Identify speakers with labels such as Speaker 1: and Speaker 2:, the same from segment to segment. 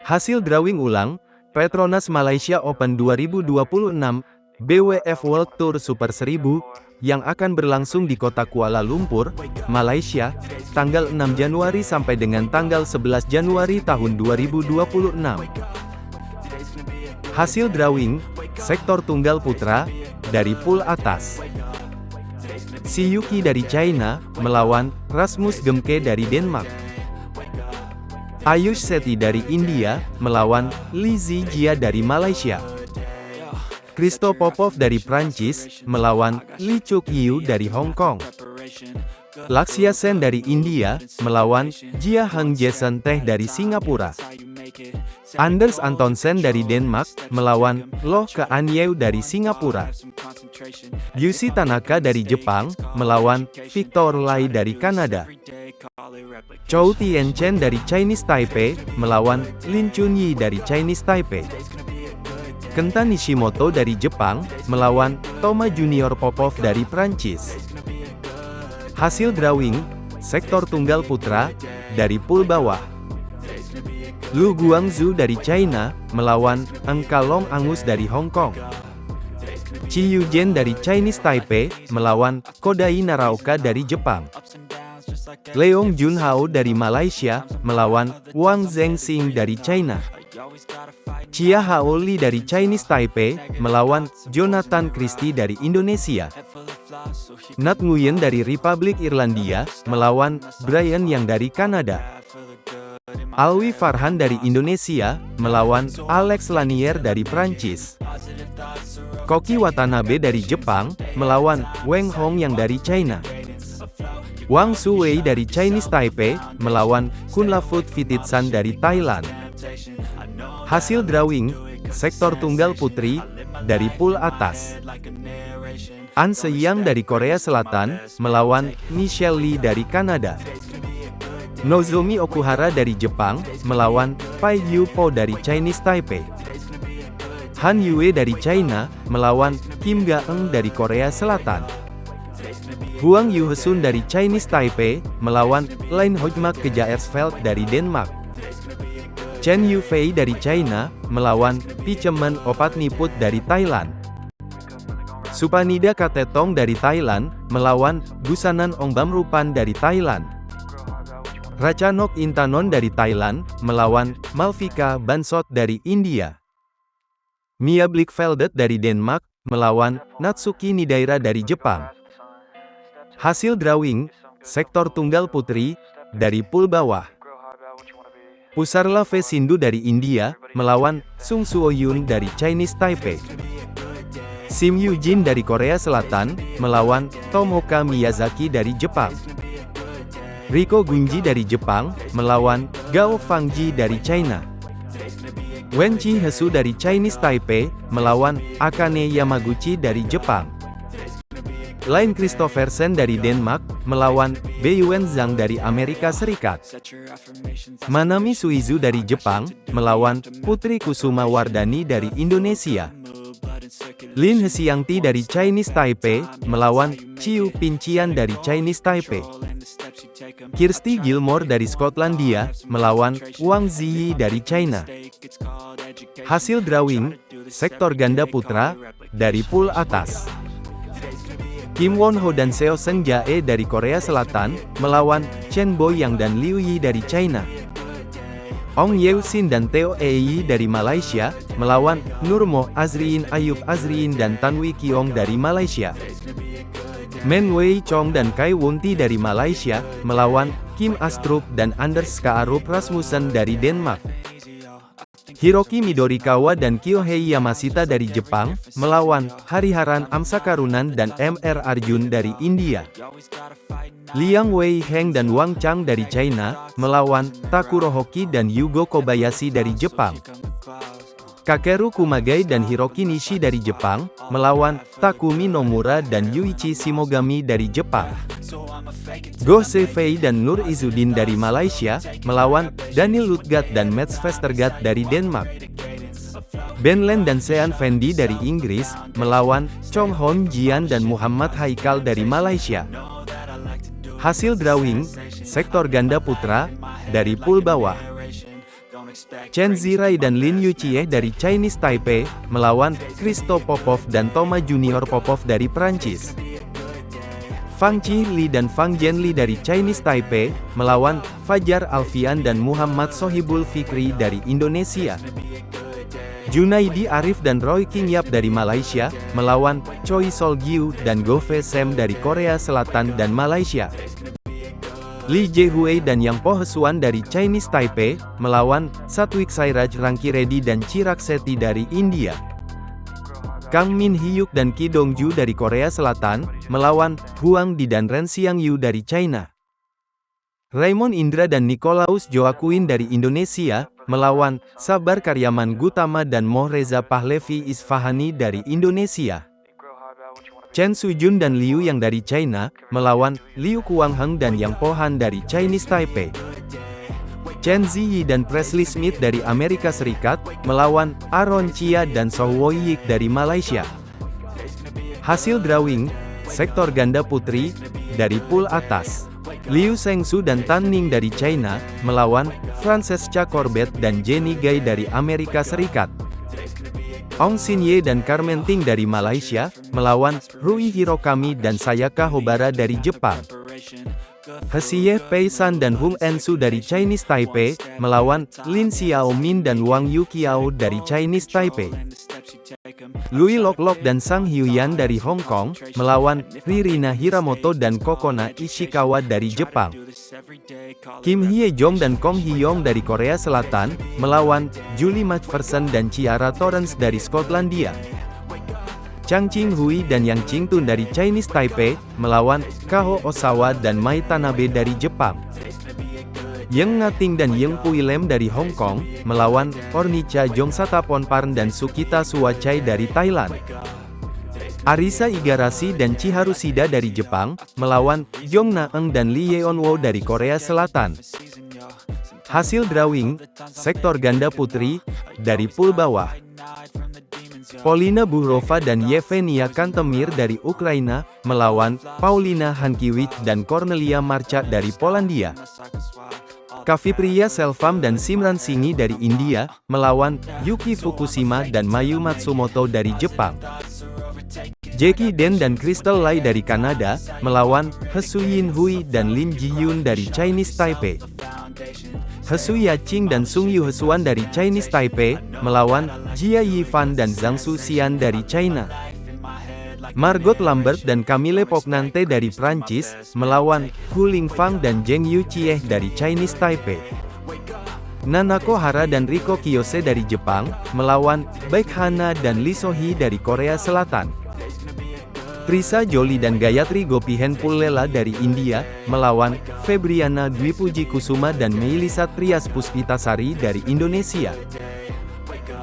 Speaker 1: Hasil drawing ulang, Petronas Malaysia Open 2026, BWF World Tour Super 1000, yang akan berlangsung di kota Kuala Lumpur, Malaysia, tanggal 6 Januari sampai dengan tanggal 11 Januari tahun 2026. Hasil drawing, sektor tunggal putra, dari pool atas. Si Yuki dari China, melawan Rasmus Gemke dari Denmark. Ayush Sethi dari India, melawan Li Zijia dari Malaysia. Christo Popov dari Prancis, melawan Lee Chuk Yiu dari Hong Kong. Lakshya Sen dari India, melawan Jia Heng Jason Teh dari Singapura. Anders Antonsen dari Denmark, melawan Loh Kean Yew dari Singapura. Yushi Tanaka dari Jepang, melawan Victor Lai dari Kanada. Chou Tien-chen dari Chinese Taipei, melawan Lin Chunyi dari Chinese Taipei. Kenta Nishimoto dari Jepang, melawan Toma Junior Popov dari Prancis. Hasil drawing, sektor tunggal putra, dari pool bawah. Lu Guangzhou dari China, melawan Eng Kalong Angus dari Hong Kong. Chi Yuzhen dari Chinese Taipei, melawan Kodai Naraoka dari Jepang. Leong Junhao dari Malaysia, melawan Wang Zhengxing dari China. Chia Hao Li dari Chinese Taipei, melawan Jonathan Christie dari Indonesia. Nat Nguyen dari Republik Irlandia, melawan Brian Yang dari Kanada. Alwi Farhan dari Indonesia, melawan Alex Lanier dari Prancis. Koki Watanabe dari Jepang, melawan Wang Hong Yang dari China. Wang Suwei dari Chinese Taipei, melawan Kunlavut Vititsan dari Thailand. Hasil drawing, sektor tunggal putri, dari pool atas. An Se-yang dari Korea Selatan, melawan Michelle Lee dari Kanada. Nozomi Okuhara dari Jepang, melawan Pai Yu Po dari Chinese Taipei. Han Yue dari China, melawan Kim Ga-eun dari Korea Selatan. Huang Yuhesun dari Chinese Taipei, melawan Line Hojmak Kejaersveld dari Denmark. Chen Yufei dari China, melawan Pichemen Opatniput dari Thailand. Supanida Katetong dari Thailand, melawan Busanan Ongbamrupan dari Thailand. Ratchanok Intanon dari Thailand, melawan Malvika Bansot dari India. Mia Blichfeldet dari Denmark, melawan Natsuki Nidaira dari Jepang. Hasil drawing, sektor tunggal putri, dari pool bawah. Pusarla V Sindhu dari India, melawan Sung Suo-yun dari Chinese Taipei. Sim Yoo-jin dari Korea Selatan, melawan Tomoka Miyazaki dari Jepang. Riko Gunji dari Jepang, melawan Gao Fangji dari China. Wen Chi-hesu dari Chinese Taipei, melawan Akane Yamaguchi dari Jepang. Line Christophersen dari Denmark, melawan Beiyuan Zhang dari Amerika Serikat. Manami Suizu dari Jepang, melawan Putri Kusuma Wardani dari Indonesia. Lin Hesiangti dari Chinese Taipei, melawan Chiu Pincian dari Chinese Taipei. Kirsty Gilmore dari Skotlandia, melawan Wang Ziyi dari China. Hasil drawing, sektor ganda putra, dari pool atas. Kim Won-ho dan Seo Seung-jae dari Korea Selatan, melawan Chen Boyang dan Liu Yi dari China. Ong Yew-sin dan Theo Ei dari Malaysia, melawan Nurmo Azriin Ayub Azriin dan Tan Wee Kiong dari Malaysia. Men Wei Chong dan Kai Wunti dari Malaysia, melawan Kim Astrup dan Anders Skaarup Rasmussen dari Denmark. Hiroki Midorikawa dan Kyohei Yamashita dari Jepang, melawan Hariharan Amsakarunan dan M.R. Arjun dari India. Liang Wei Heng dan Wang Chang dari China, melawan Takuro Hoki dan Yugo Kobayashi dari Jepang. Kakeru Kumagai dan Hiroki Nishi dari Jepang, melawan Takumi Nomura dan Yuichi Shimogami dari Jepang. Goh Se-fei dan Nur Izzuddin dari Malaysia, melawan Daniel Lutgat dan Mats Vestergaard dari Denmark. Ben Len dan Sean Fendi dari Inggris, melawan Chong Hon Jian dan Muhammad Haikal dari Malaysia. Hasil drawing, sektor ganda putra, dari pool bawah. Chen Zirai dan Lin Yuchie dari Chinese Taipei, melawan Christo Popov dan Thomas Junior Popov dari Prancis. Fang Qili dan Fang Jianli dari Chinese Taipei, melawan Fajar Alfian dan Muhammad Sohibul Fikri dari Indonesia. Junaidi Arif dan Roy King Yap dari Malaysia, melawan Choi Sol Gyu dan Go Fei Sam dari Korea Selatan dan Malaysia. Lee Jae-hui dan Yang Po Hesuan dari Chinese Taipei, melawan Satwik Sairaj Rankireddy dan Chirag Shetty dari India. Kang Min Hyuk dan Ki Dongju dari Korea Selatan, melawan Huang Di dan Ren Xiangyu dari China. Raymond Indra dan Nikolaus Joaquin dari Indonesia, melawan Sabar Karyaman Gutama dan Mohreza Pahlevi Isfahani dari Indonesia. Chen Sujun dan Liu Yang dari China, melawan Liu Kuangheng dan Yang Po Han dari Chinese Taipei. Chen Ziyi dan Presley Smith dari Amerika Serikat, melawan Aaron Chia dan Soh Woyik dari Malaysia. Hasil drawing, sektor ganda putri, dari pool atas. Liu Shengsu dan Tan Ning dari China, melawan Francesca Corbett dan Jenny Gai dari Amerika Serikat. Ong Sin Ye dan Carmen Ting dari Malaysia, melawan Rui Hirokami dan Sayaka Hobara dari Jepang. Hsieh Pei San dan Hung Ensu dari Chinese Taipei, melawan Lin Xiaomin dan Wang Yuqiao dari Chinese Taipei. Lui Lok Lok dan Sang Hyuyan dari Hong Kong, melawan Ririna Hiramoto dan Kokona Ishikawa dari Jepang. Kim Hye Jong dan Kong Hyong dari Korea Selatan, melawan Julie Macpherson dan Ciara Torrance dari Skotlandia. Chang Qing Hui dan Yang Qingtun dari Chinese Taipei, melawan Kaho Osawa dan Mai Tanabe dari Jepang. Yeng Ngating dan Yeng Pui Lem dari Hong Kong, melawan Ornica Jongsataponparn dan Sukita Suwachai dari Thailand. Arisa Igarashi dan Chiharu Shida dari Jepang, melawan Jong Na-eung dan Lee Yeon-woo dari Korea Selatan. Hasil drawing, sektor ganda putri, dari pool bawah. Polina Buhrova dan Yevgenia Kantemir dari Ukraina, melawan Paulina Hankiewicz dan Cornelia Marcha dari Polandia. Kavipriya Selvam dan Simran Singhi dari India, melawan Yuki Fukushima dan Mayu Matsumoto dari Jepang. Jackie Den dan Crystal Lai dari Kanada, melawan Hesu Yin Hui dan Lin Ji-hyun dari Chinese Taipei. Hesu Yaqing dan Sung Yu Hesuan dari Chinese Taipei, melawan Jia Yifan dan Zhang Suxian dari China. Margot Lambert dan Camille Pognante dari Prancis, melawan Hu Lingfang dan Zheng Yuchie dari Chinese Taipei. Nanako Hara dan Riko Kiyose dari Jepang, melawan Baek Hana dan Lee So-hee dari Korea Selatan. Trisa Jolie dan Gayatri Gopihen Pullela dari India, melawan Febriana Dwi Puji Kusuma dan Meilisa Trias Puspitasari dari Indonesia.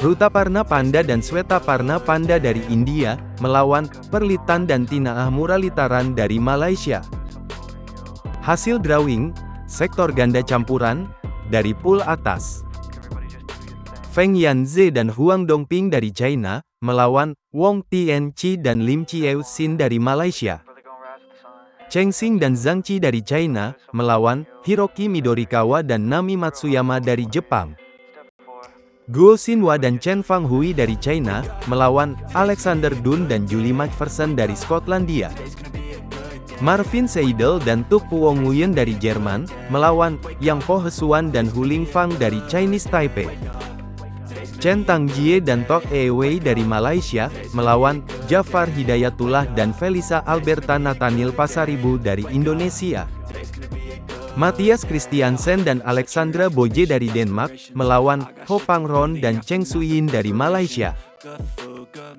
Speaker 1: Rutaparna Panda dan Swetaparna Panda dari India, melawan Perlitan dan Tinaah Muralitaran dari Malaysia. Hasil drawing, sektor ganda campuran, dari pool atas. Feng Yanze dan Huang Dongping dari China, melawan Wong Tianqi dan Lim Chieu Sin dari Malaysia. Cheng Xing dan Zhang Qi dari China, melawan Hiroki Midorikawa dan Nami Matsuyama dari Jepang. Guo Xinhua dan Chen Fanghui dari China, melawan Alexander Dun dan Julie Macpherson dari Skotlandia. Marvin Seidel dan Tuk Puong Nguyen dari Jerman, melawan Yang Po Hesuan dan Hu Lingfang dari Chinese Taipei. Chen Tangjie dan Tok Wei dari Malaysia, melawan Jafar Hidayatullah dan Felisa Alberta Nathaniel Pasaribu dari Indonesia. Matthias Christiansen dan Alexandra Boje dari Denmark, melawan Ho Pangron dan Cheng Suyin dari Malaysia.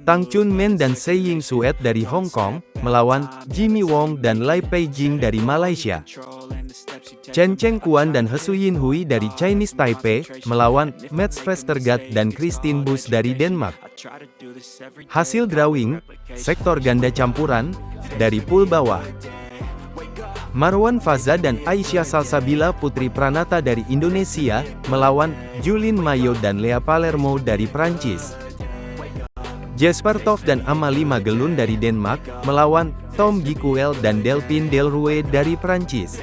Speaker 1: Tang Chun Men dan Sei Ying Suet dari Hong Kong, melawan Jimmy Wong dan Lai Peijing dari Malaysia. Chen Cheng Kuan dan Hesu Yin Hui dari Chinese Taipei, melawan Mats Vestergaard dan Christine Busch dari Denmark. Hasil drawing, sektor ganda campuran, dari pool bawah. Marwan Faza dan Aisyah Salsabila Putri Pranata dari Indonesia, melawan Julien Mayo dan Lea Palermo dari Prancis. Jesper Toft dan Amalie Magelun dari Denmark, melawan Tom Gikuel dan Delphine Delrouet dari Prancis.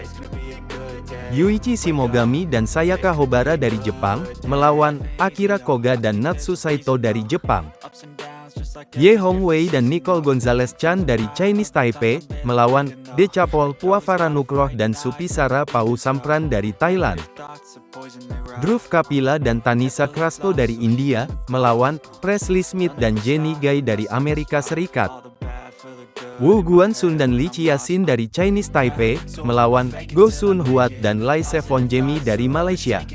Speaker 1: Yuichi Shimogami dan Sayaka Hobara dari Jepang, melawan Akira Koga dan Natsu Saito dari Jepang. Ye Hongwei dan Nicole Gonzalez-Chan dari Chinese Taipei, melawan Decapol Puavaranukroh dan Supisara Pausampran dari Thailand. Dhruv Kapila dan Tanisha Krasto dari India, melawan Presley Smith dan Jenny Gai dari Amerika Serikat. Wu Guanxun dan Li Chiasin dari Chinese Taipei, melawan Go Sun Huat dan Lai Sevon Jemi dari Malaysia.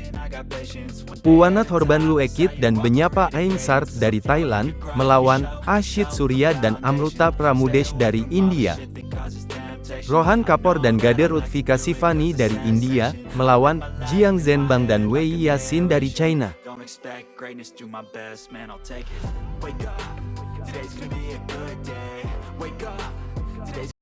Speaker 1: Puwanat Horbanlu Ekit dan Benyapa Aing Sart dari Thailand, melawan Ashit Surya dan Amruta Pramudesh dari India. Rohan Kapoor dan Gader Utfika Sivani dari India, melawan Jiang Zhenbang dan Wei Yasin dari China.